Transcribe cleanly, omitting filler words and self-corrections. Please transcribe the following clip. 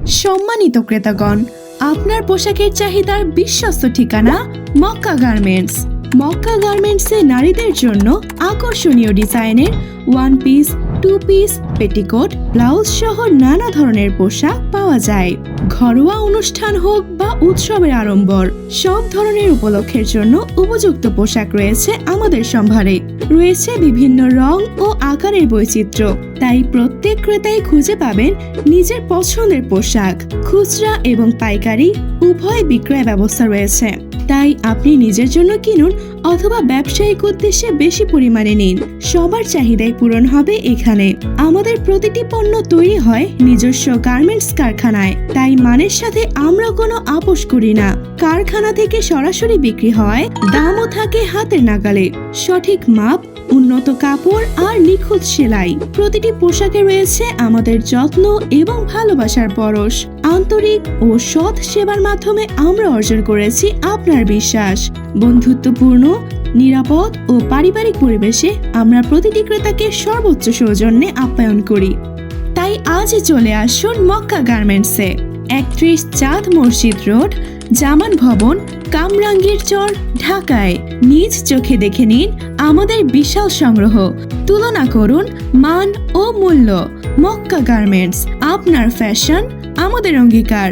সম্মানিত ক্রেতাগণ, আপনার পোশাকের চাহিদার বিশ্বস্ত ঠিকানা মক্কা গার্মেন্টস। মক্কা গার্মেন্টসে নারীদের জন্য আকর্ষণীয় ডিজাইনের one piece, two piece, petticoat, blouse সহ নানা ধরনের পোশাক পাওয়া যায়। ঘরোয়া অনুষ্ঠান হোক বা উৎসবের আড়ম্বর, সব ধরনের উপলক্ষের জন্য উপযুক্ত পোশাক রয়েছে আমাদের সম্ভারে। রয়েছে বিভিন্ন রং ও আকারের বৈচিত্র্য, তাই প্রত্যেক ক্রেতাই খুঁজে পাবেন নিজের পছন্দের পোশাক। খুচরা এবং পাইকারি উভয় বিক্রয় ব্যবস্থা রয়েছে, তাই আপনি নিজের জন্য কিনুন অথবা ব্যবসায়িক উদ্দেশ্যে বেশি পরিমাণে নিন। সবার চাহিদাই পূরণ হবে এখানে। আমাদের প্রতিটি পণ্য তৈরি হয় নিজস্ব গার্মেন্টস কারখানায়, তাই মানের সাথে আমরা কোনো আপোষ করি না। কারখানা থেকে সরাসরি বিক্রি হয়, দামও থাকে হাতের নাগালে। সঠিক মাপ, উন্নত কাপড় আর নিখুঁত সেলাই। প্রতিটি পোশাকে রয়েছে আমাদের যত্ন এবং ভালোবাসার পরশ। আন্তরিক ও সৎ সেবার মাধ্যমে আমরা অর্জন করেছি আপনার বিশ্বাস। বন্ধুত্বপূর্ণ, নিরাপদ ও পারিবারিক পরিবেশে আমরা প্রতিটি ক্রেতাকে সর্বোচ্চ সৌজন্যে আপ্যায়ন করি। তাই আজই চলে আসুন মক্কা গার্মেন্টসে। 31 চাঁদ মসজিদ রোড, জামান ভবন, কামরাঙ্গীরচর, ঢাকায়। নিজ চোখে দেখে নিন আমাদের বিশাল সংগ্রহ। তুলনা করুন মান ও মূল্য। মক্কা গার্মেন্টস, আপনার ফ্যাশন আমাদের অঙ্গীকার।